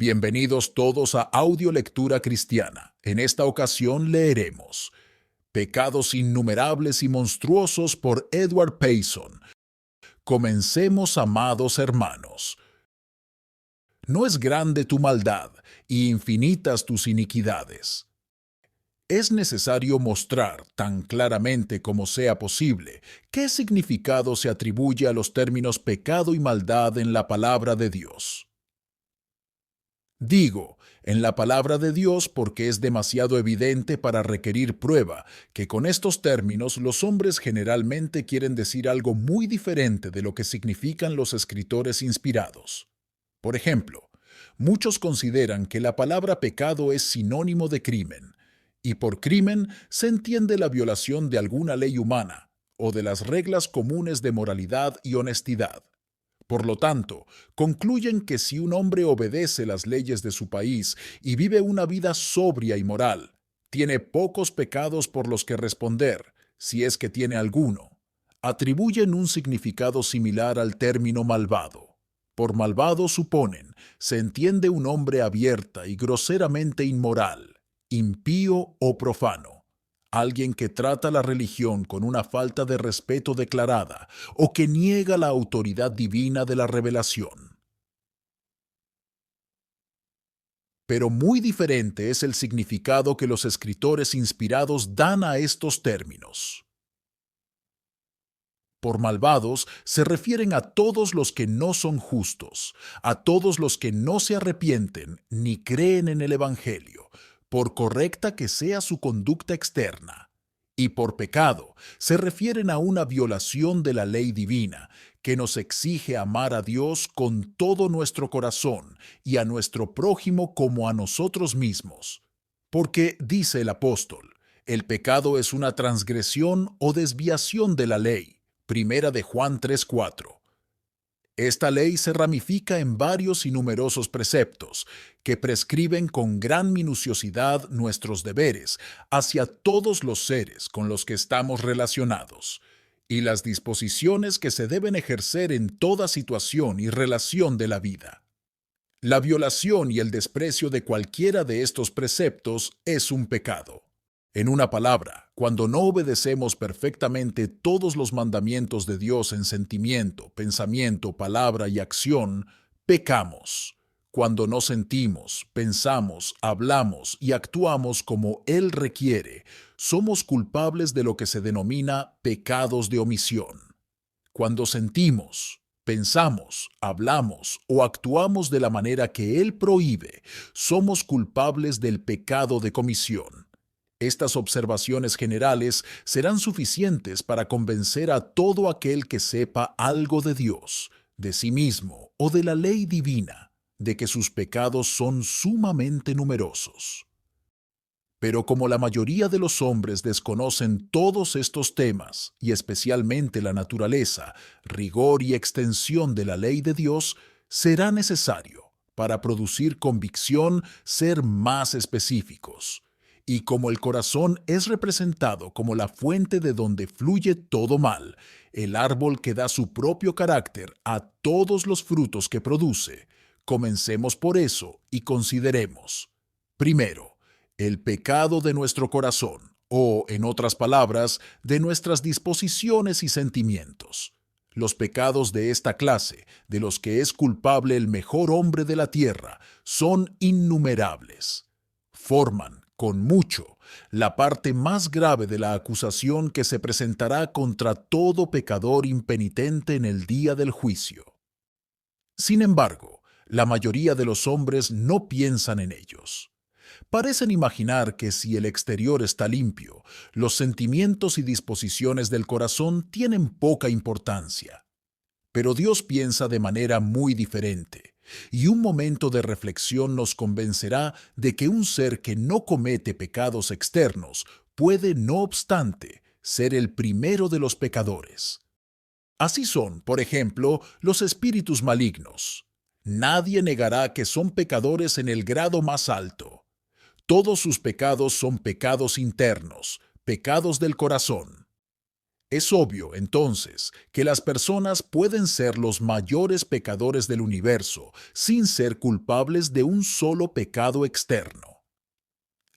Bienvenidos todos a Audio Lectura Cristiana. En esta ocasión leeremos Pecados innumerables y monstruosos por Edward Payson. Comencemos, amados hermanos. No es grande tu maldad y infinitas tus iniquidades. Es necesario mostrar, tan claramente como sea posible, qué significado se atribuye a los términos pecado y maldad en la palabra de Dios. Digo, en la palabra de Dios porque es demasiado evidente para requerir prueba que con estos términos los hombres generalmente quieren decir algo muy diferente de lo que significan los escritores inspirados. Por ejemplo, muchos consideran que la palabra pecado es sinónimo de crimen, y por crimen se entiende la violación de alguna ley humana o de las reglas comunes de moralidad y honestidad. Por lo tanto, concluyen que si un hombre obedece las leyes de su país y vive una vida sobria y moral, tiene pocos pecados por los que responder, si es que tiene alguno. Atribuyen un significado similar al término malvado. Por malvado suponen, se entiende un hombre abierta y groseramente inmoral, impío o profano. Alguien que trata la religión con una falta de respeto declarada o que niega la autoridad divina de la revelación. Pero muy diferente es el significado que los escritores inspirados dan a estos términos. Por malvados se refieren a todos los que no son justos, a todos los que no se arrepienten ni creen en el Evangelio, por correcta que sea su conducta externa. Y por pecado se refieren a una violación de la ley divina, que nos exige amar a Dios con todo nuestro corazón y a nuestro prójimo como a nosotros mismos. Porque, dice el apóstol, el pecado es una transgresión o desviación de la ley. Primera de Juan 3:4. Esta ley se ramifica en varios y numerosos preceptos que prescriben con gran minuciosidad nuestros deberes hacia todos los seres con los que estamos relacionados y las disposiciones que se deben ejercer en toda situación y relación de la vida. La violación y el desprecio de cualquiera de estos preceptos es un pecado. En una palabra, cuando no obedecemos perfectamente todos los mandamientos de Dios en sentimiento, pensamiento, palabra y acción, pecamos. Cuando no sentimos, pensamos, hablamos y actuamos como Él requiere, somos culpables de lo que se denomina pecados de omisión. Cuando sentimos, pensamos, hablamos o actuamos de la manera que Él prohíbe, somos culpables del pecado de comisión. Estas observaciones generales serán suficientes para convencer a todo aquel que sepa algo de Dios, de sí mismo o de la ley divina, de que sus pecados son sumamente numerosos. Pero como la mayoría de los hombres desconocen todos estos temas, y especialmente la naturaleza, rigor y extensión de la ley de Dios, será necesario, para producir convicción, ser más específicos. Y como el corazón es representado como la fuente de donde fluye todo mal, el árbol que da su propio carácter a todos los frutos que produce, comencemos por eso y consideremos. Primero, el pecado de nuestro corazón, o, en otras palabras, de nuestras disposiciones y sentimientos. Los pecados de esta clase, de los que es culpable el mejor hombre de la tierra, son innumerables. Forman, con mucho, la parte más grave de la acusación que se presentará contra todo pecador impenitente en el día del juicio. Sin embargo, la mayoría de los hombres no piensan en ellos. Parecen imaginar que si el exterior está limpio, los sentimientos y disposiciones del corazón tienen poca importancia. Pero Dios piensa de manera muy diferente, y un momento de reflexión nos convencerá de que un ser que no comete pecados externos puede, no obstante, ser el primero de los pecadores. Así son, por ejemplo, los espíritus malignos. Nadie negará que son pecadores en el grado más alto. Todos sus pecados son pecados internos, pecados del corazón. Es obvio, entonces, que las personas pueden ser los mayores pecadores del universo sin ser culpables de un solo pecado externo.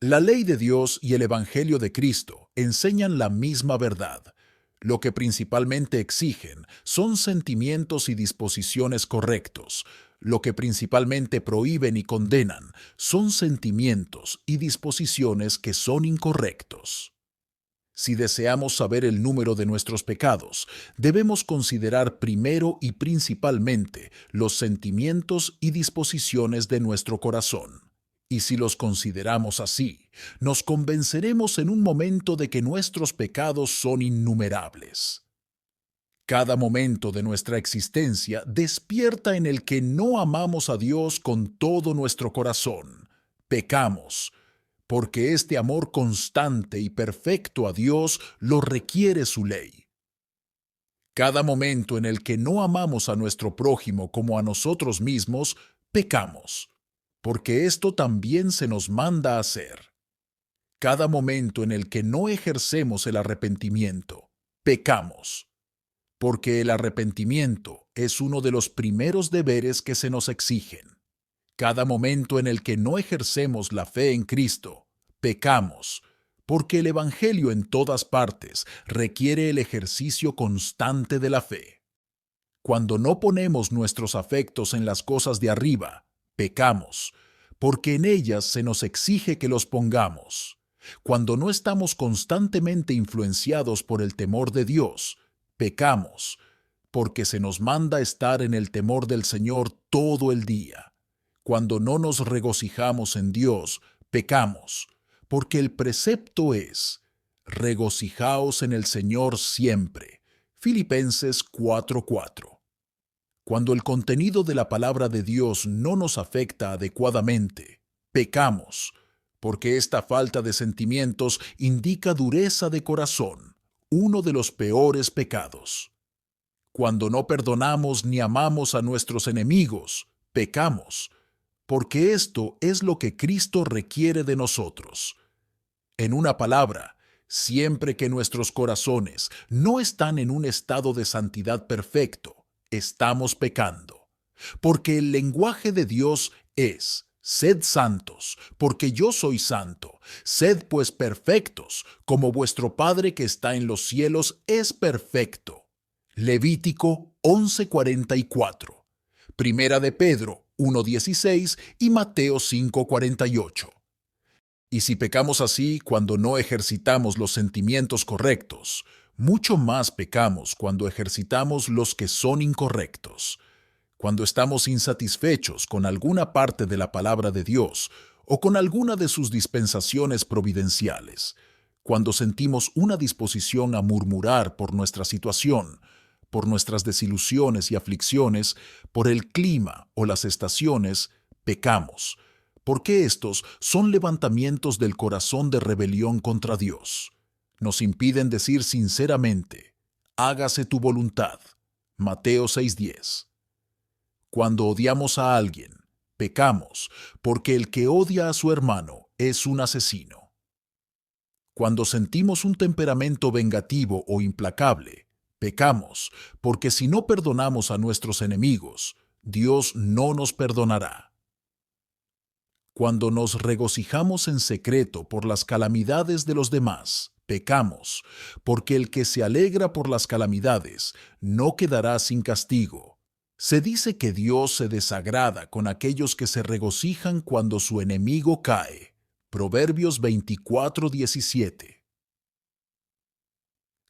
La ley de Dios y el Evangelio de Cristo enseñan la misma verdad. Lo que principalmente exigen son sentimientos y disposiciones correctos. Lo que principalmente prohíben y condenan son sentimientos y disposiciones que son incorrectos. Si deseamos saber el número de nuestros pecados, debemos considerar primero y principalmente los sentimientos y disposiciones de nuestro corazón. Y si los consideramos así, nos convenceremos en un momento de que nuestros pecados son innumerables. Cada momento de nuestra existencia despierta en el que no amamos a Dios con todo nuestro corazón. Pecamos, porque este amor constante y perfecto a Dios lo requiere su ley. Cada momento en el que no amamos a nuestro prójimo como a nosotros mismos, pecamos, porque esto también se nos manda a hacer. Cada momento en el que no ejercemos el arrepentimiento, pecamos, porque el arrepentimiento es uno de los primeros deberes que se nos exigen. Cada momento en el que no ejercemos la fe en Cristo, pecamos, porque el Evangelio en todas partes requiere el ejercicio constante de la fe. Cuando no ponemos nuestros afectos en las cosas de arriba, pecamos, porque en ellas se nos exige que los pongamos. Cuando no estamos constantemente influenciados por el temor de Dios, pecamos, porque se nos manda estar en el temor del Señor todo el día. Cuando no nos regocijamos en Dios, pecamos, porque el precepto es, regocijaos en el Señor siempre. Filipenses 4:4. Cuando el contenido de la palabra de Dios no nos afecta adecuadamente, pecamos, porque esta falta de sentimientos indica dureza de corazón, uno de los peores pecados. Cuando no perdonamos ni amamos a nuestros enemigos, pecamos, porque esto es lo que Cristo requiere de nosotros. En una palabra, siempre que nuestros corazones no están en un estado de santidad perfecto, estamos pecando. Porque el lenguaje de Dios es, sed santos, porque yo soy santo. Sed pues perfectos, como vuestro Padre que está en los cielos es perfecto. Levítico 11:44. Primera de Pedro 1:16 y Mateo 5:48. Y si pecamos así cuando no ejercitamos los sentimientos correctos, mucho más pecamos cuando ejercitamos los que son incorrectos. Cuando estamos insatisfechos con alguna parte de la palabra de Dios o con alguna de sus dispensaciones providenciales, cuando sentimos una disposición a murmurar por nuestra situación, por nuestras desilusiones y aflicciones, por el clima o las estaciones, pecamos, porque estos son levantamientos del corazón de rebelión contra Dios. Nos impiden decir sinceramente, hágase tu voluntad. Mateo 6:10. Cuando odiamos a alguien, pecamos, porque el que odia a su hermano es un asesino. Cuando sentimos un temperamento vengativo o implacable, pecamos, porque si no perdonamos a nuestros enemigos, Dios no nos perdonará. Cuando nos regocijamos en secreto por las calamidades de los demás, pecamos, porque el que se alegra por las calamidades no quedará sin castigo. Se dice que Dios se desagrada con aquellos que se regocijan cuando su enemigo cae. Proverbios 24:17.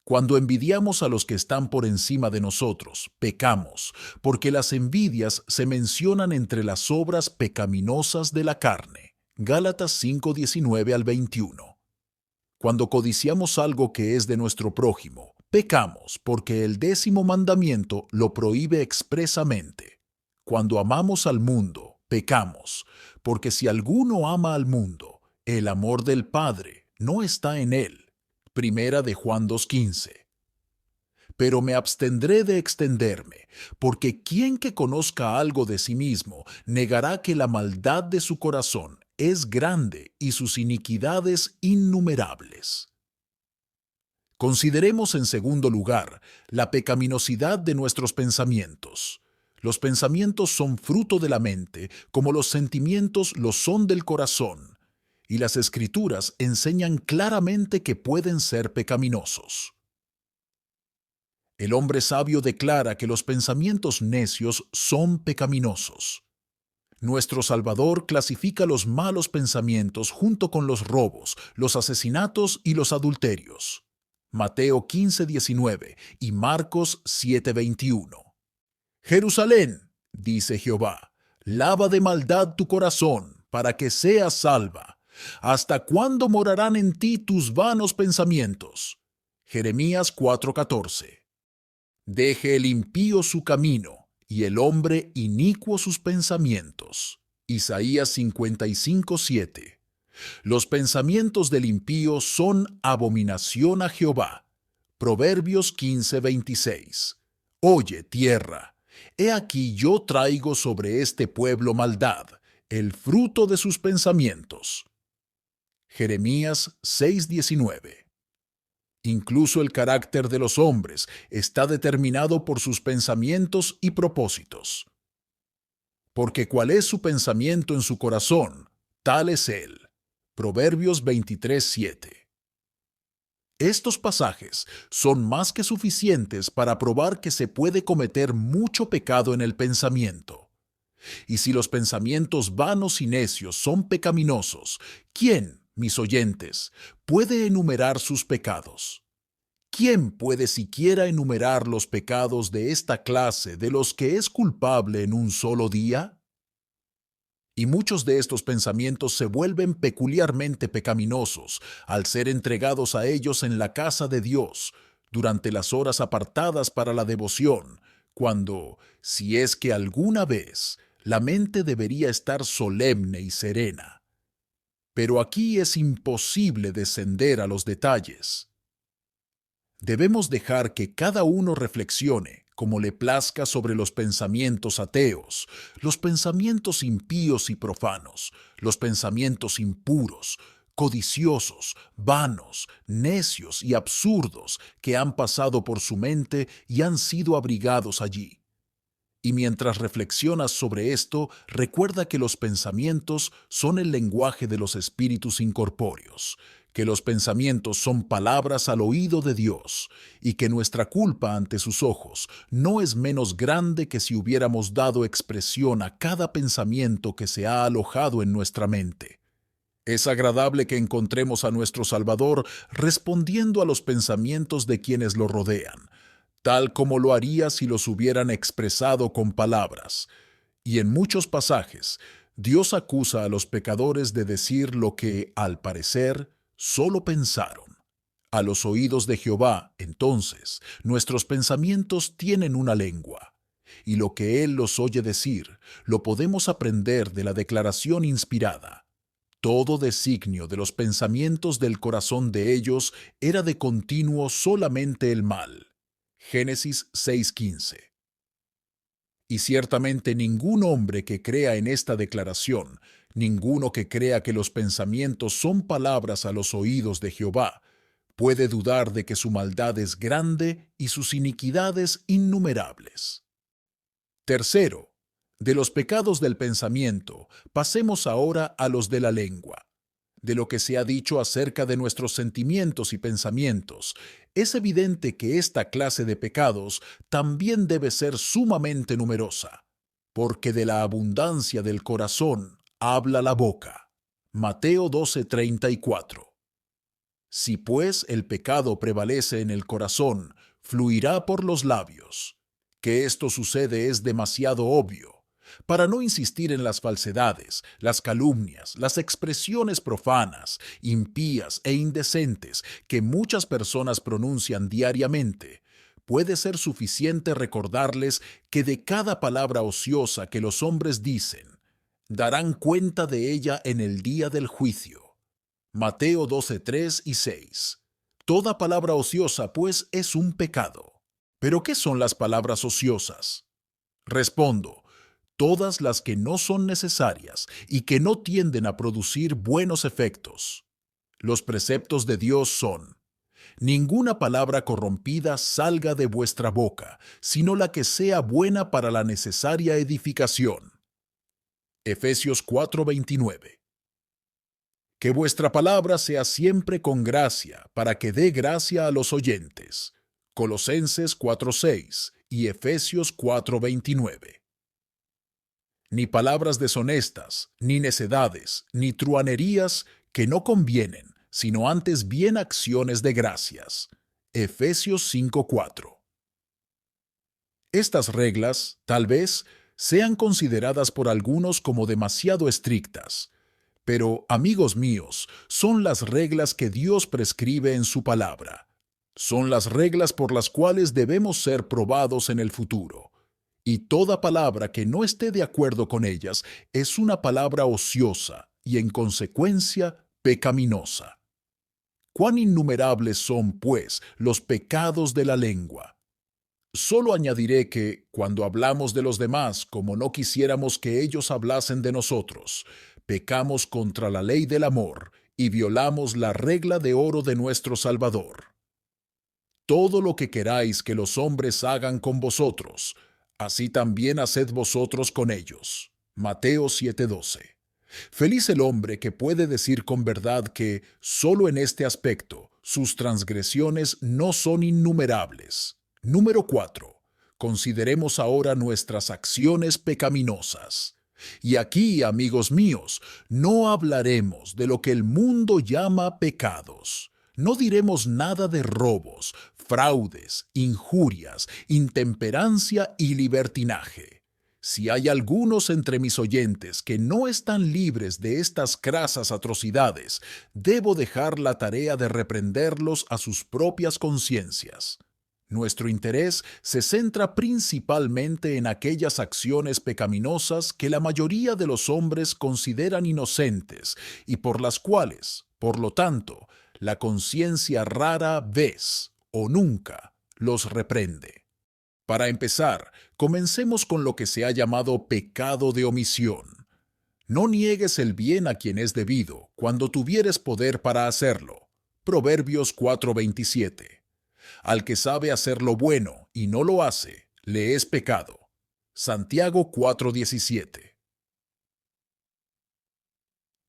Cuando envidiamos a los que están por encima de nosotros, pecamos, porque las envidias se mencionan entre las obras pecaminosas de la carne. Gálatas 5:19 al 21. Cuando codiciamos algo que es de nuestro prójimo, pecamos, porque el 10º mandamiento lo prohíbe expresamente. Cuando amamos al mundo, pecamos, porque si alguno ama al mundo, el amor del Padre no está en él. Primera de Juan 2:15. Pero me abstendré de extenderme, porque quien que conozca algo de sí mismo negará que la maldad de su corazón es grande y sus iniquidades innumerables. Consideremos en segundo lugar la pecaminosidad de nuestros pensamientos. Los pensamientos son fruto de la mente, como los sentimientos lo son del corazón, y las Escrituras enseñan claramente que pueden ser pecaminosos. El hombre sabio declara que los pensamientos necios son pecaminosos. Nuestro Salvador clasifica los malos pensamientos junto con los robos, los asesinatos y los adulterios. Mateo 15:19 y Marcos 7:21. Jerusalén, dice Jehová, lava de maldad tu corazón para que seas salva. ¿Hasta cuándo morarán en ti tus vanos pensamientos? Jeremías 4:14. Deje el impío su camino y el hombre inicuo sus pensamientos. Isaías 55:7. Los pensamientos del impío son abominación a Jehová. Proverbios 15:26. Oye, tierra, he aquí yo traigo sobre este pueblo maldad, el fruto de sus pensamientos. Jeremías 6:19. Incluso el carácter de los hombres está determinado por sus pensamientos y propósitos. Porque cuál es su pensamiento en su corazón, tal es él. Proverbios 23:7. Estos pasajes son más que suficientes para probar que se puede cometer mucho pecado en el pensamiento. Y si los pensamientos vanos y necios son pecaminosos, ¿quién, mis oyentes, puede enumerar sus pecados? ¿Quién puede siquiera enumerar los pecados de esta clase de los que es culpable en un solo día? Y muchos de estos pensamientos se vuelven peculiarmente pecaminosos al ser entregados a ellos en la casa de Dios, durante las horas apartadas para la devoción, cuando, si es que alguna vez, la mente debería estar solemne y serena. Pero aquí es imposible descender a los detalles. Debemos dejar que cada uno reflexione como le plazca sobre los pensamientos ateos, los pensamientos impíos y profanos, los pensamientos impuros, codiciosos, vanos, necios y absurdos que han pasado por su mente y han sido abrigados allí. Y mientras reflexionas sobre esto, recuerda que los pensamientos son el lenguaje de los espíritus incorpóreos, que los pensamientos son palabras al oído de Dios, y que nuestra culpa ante sus ojos no es menos grande que si hubiéramos dado expresión a cada pensamiento que se ha alojado en nuestra mente. Es agradable que encontremos a nuestro Salvador respondiendo a los pensamientos de quienes lo rodean, tal como lo haría si los hubieran expresado con palabras. Y en muchos pasajes, Dios acusa a los pecadores de decir lo que, al parecer, solo pensaron. A los oídos de Jehová, entonces, nuestros pensamientos tienen una lengua, y lo que Él los oye decir, lo podemos aprender de la declaración inspirada. Todo designio de los pensamientos del corazón de ellos era de continuo solamente el mal. Génesis 6:15. Y ciertamente ningún hombre que crea en esta declaración, ninguno que crea que los pensamientos son palabras a los oídos de Jehová, puede dudar de que su maldad es grande y sus iniquidades innumerables. Tercero, de los pecados del pensamiento, pasemos ahora a los de la lengua. De lo que se ha dicho acerca de nuestros sentimientos y pensamientos, es evidente que esta clase de pecados también debe ser sumamente numerosa, porque de la abundancia del corazón habla la boca. Mateo 12:34. Si pues el pecado prevalece en el corazón, fluirá por los labios. Que esto sucede es demasiado obvio. Para no insistir en las falsedades, las calumnias, las expresiones profanas, impías e indecentes que muchas personas pronuncian diariamente, puede ser suficiente recordarles que de cada palabra ociosa que los hombres dicen, darán cuenta de ella en el día del juicio. Mateo 12:3 y 6. Toda palabra ociosa, pues, es un pecado. ¿Pero qué son las palabras ociosas? Respondo, todas las que no son necesarias y que no tienden a producir buenos efectos. Los preceptos de Dios son: Ninguna palabra corrompida salga de vuestra boca, sino la que sea buena para la necesaria edificación. Efesios 4:29. Que vuestra palabra sea siempre con gracia, para que dé gracia a los oyentes. Colosenses 4:6 y Efesios 4:29. Ni palabras deshonestas, ni necedades, ni truanerías que no convienen, sino antes bien acciones de gracias. Efesios 5:4. Estas reglas, tal vez, sean consideradas por algunos como demasiado estrictas, pero, amigos míos, son las reglas que Dios prescribe en su palabra. Son las reglas por las cuales debemos ser probados en el futuro. Y toda palabra que no esté de acuerdo con ellas es una palabra ociosa y, en consecuencia, pecaminosa. Cuán innumerables son, pues, los pecados de la lengua. Solo añadiré que, cuando hablamos de los demás como no quisiéramos que ellos hablasen de nosotros, pecamos contra la ley del amor y violamos la regla de oro de nuestro Salvador. Todo lo que queráis que los hombres hagan con vosotros, así también haced vosotros con ellos. Mateo 7:12. Feliz el hombre que puede decir con verdad que, solo en este aspecto, sus transgresiones no son innumerables. Número 4. Consideremos ahora nuestras acciones pecaminosas. Y aquí, amigos míos, no hablaremos de lo que el mundo llama pecados. No diremos nada de robos, fraudes, injurias, intemperancia y libertinaje. Si hay algunos entre mis oyentes que no están libres de estas crasas atrocidades, debo dejar la tarea de reprenderlos a sus propias conciencias. Nuestro interés se centra principalmente en aquellas acciones pecaminosas que la mayoría de los hombres consideran inocentes y por las cuales, por lo tanto, la conciencia rara vez o nunca los reprende. Para empezar, comencemos con lo que se ha llamado pecado de omisión. No niegues el bien a quien es debido, cuando tuvieres poder para hacerlo. Proverbios 4:27. Al que sabe hacer lo bueno y no lo hace, le es pecado. Santiago 4:17.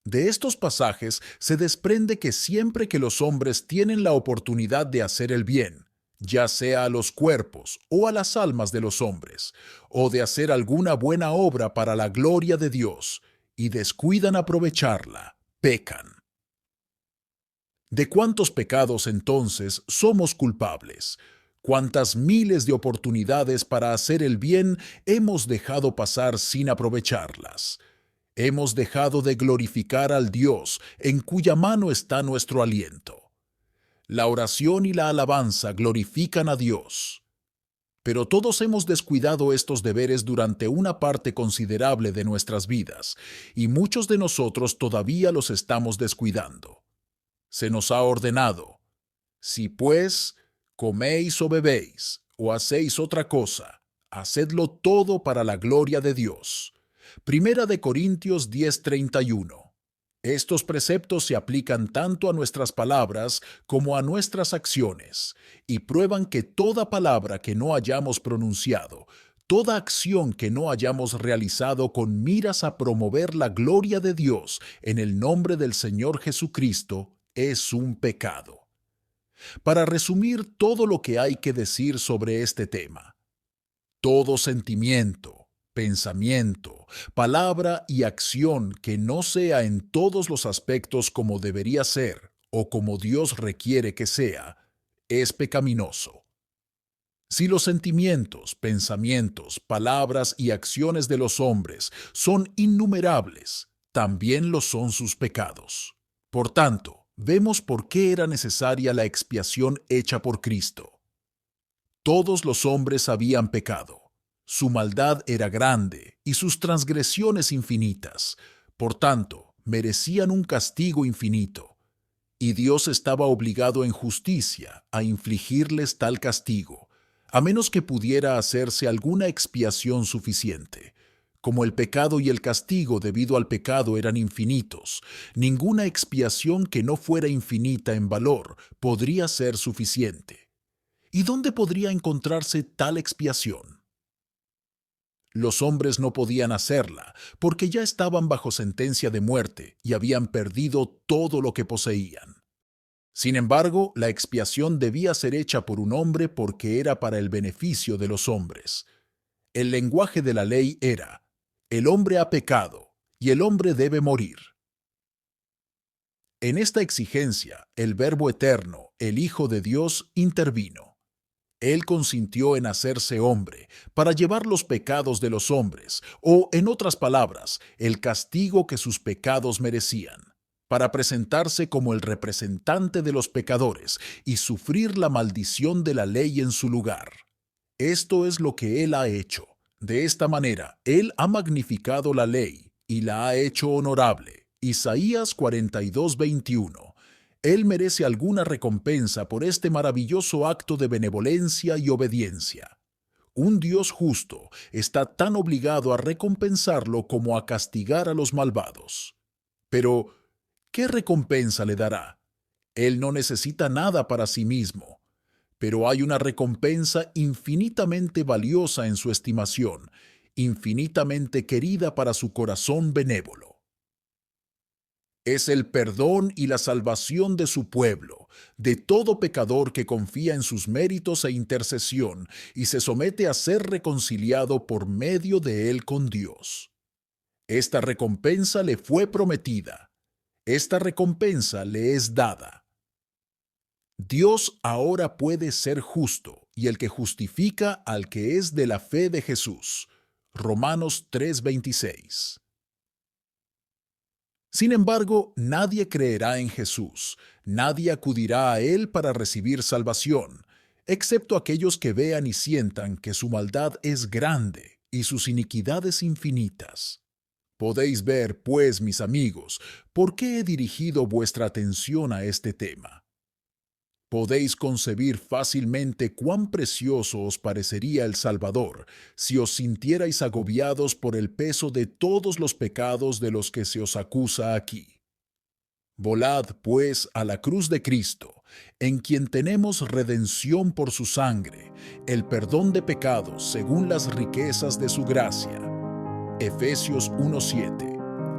De estos pasajes se desprende que siempre que los hombres tienen la oportunidad de hacer el bien, ya sea a los cuerpos o a las almas de los hombres, o de hacer alguna buena obra para la gloria de Dios, y descuidan aprovecharla, pecan. ¿De cuántos pecados entonces somos culpables? ¿Cuántas miles de oportunidades para hacer el bien hemos dejado pasar sin aprovecharlas? Hemos dejado de glorificar al Dios en cuya mano está nuestro aliento. La oración y la alabanza glorifican a Dios. Pero todos hemos descuidado estos deberes durante una parte considerable de nuestras vidas, y muchos de nosotros todavía los estamos descuidando. Se nos ha ordenado: si pues coméis o bebéis, o hacéis otra cosa, hacedlo todo para la gloria de Dios. Primera de Corintios 10:31. Estos preceptos se aplican tanto a nuestras palabras como a nuestras acciones, y prueban que toda palabra que no hayamos pronunciado, toda acción que no hayamos realizado con miras a promover la gloria de Dios en el nombre del Señor Jesucristo, es un pecado. Para resumir todo lo que hay que decir sobre este tema: todo sentimiento, pensamiento, palabra y acción que no sea en todos los aspectos como debería ser o como Dios requiere que sea, es pecaminoso. Si los sentimientos, pensamientos, palabras y acciones de los hombres son innumerables, también lo son sus pecados. Por tanto, vemos por qué era necesaria la expiación hecha por Cristo. Todos los hombres habían pecado. Su maldad era grande y sus transgresiones infinitas. Por tanto, merecían un castigo infinito. Y Dios estaba obligado en justicia a infligirles tal castigo, a menos que pudiera hacerse alguna expiación suficiente, Como el pecado y el castigo debido al pecado eran infinitos, ninguna expiación que no fuera infinita en valor podría ser suficiente. ¿Y dónde podría encontrarse tal expiación? Los hombres no podían hacerla, porque ya estaban bajo sentencia de muerte y habían perdido todo lo que poseían. Sin embargo, la expiación debía ser hecha por un hombre porque era para el beneficio de los hombres. El lenguaje de la ley era: el hombre ha pecado y el hombre debe morir. En esta exigencia, el Verbo eterno, el Hijo de Dios, intervino. Él consintió en hacerse hombre para llevar los pecados de los hombres, o, en otras palabras, el castigo que sus pecados merecían, para presentarse como el representante de los pecadores y sufrir la maldición de la ley en su lugar. Esto es lo que Él ha hecho. De esta manera, Él ha magnificado la ley y la ha hecho honorable. Isaías 42:21. Él merece alguna recompensa por este maravilloso acto de benevolencia y obediencia. Un Dios justo está tan obligado a recompensarlo como a castigar a los malvados. Pero, ¿qué recompensa le dará? Él no necesita nada para sí mismo, pero hay una recompensa infinitamente valiosa en su estimación, infinitamente querida para su corazón benévolo. Es el perdón y la salvación de su pueblo, de todo pecador que confía en sus méritos e intercesión y se somete a ser reconciliado por medio de él con Dios. Esta recompensa le fue prometida. Esta recompensa le es dada. Dios ahora puede ser justo y el que justifica al que es de la fe de Jesús. Romanos 3:26. Sin embargo, nadie creerá en Jesús, nadie acudirá a Él para recibir salvación, excepto aquellos que vean y sientan que su maldad es grande y sus iniquidades infinitas. Podéis ver, pues, mis amigos, por qué he dirigido vuestra atención a este tema. Podéis concebir fácilmente cuán precioso os parecería el Salvador si os sintierais agobiados por el peso de todos los pecados de los que se os acusa aquí. Volad, pues, a la cruz de Cristo, en quien tenemos redención por su sangre, el perdón de pecados según las riquezas de su gracia. Efesios 1:7.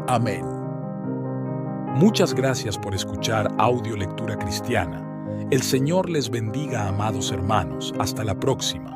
Amén. Muchas gracias por escuchar Audio Lectura Cristiana. El Señor les bendiga, amados hermanos. Hasta la próxima.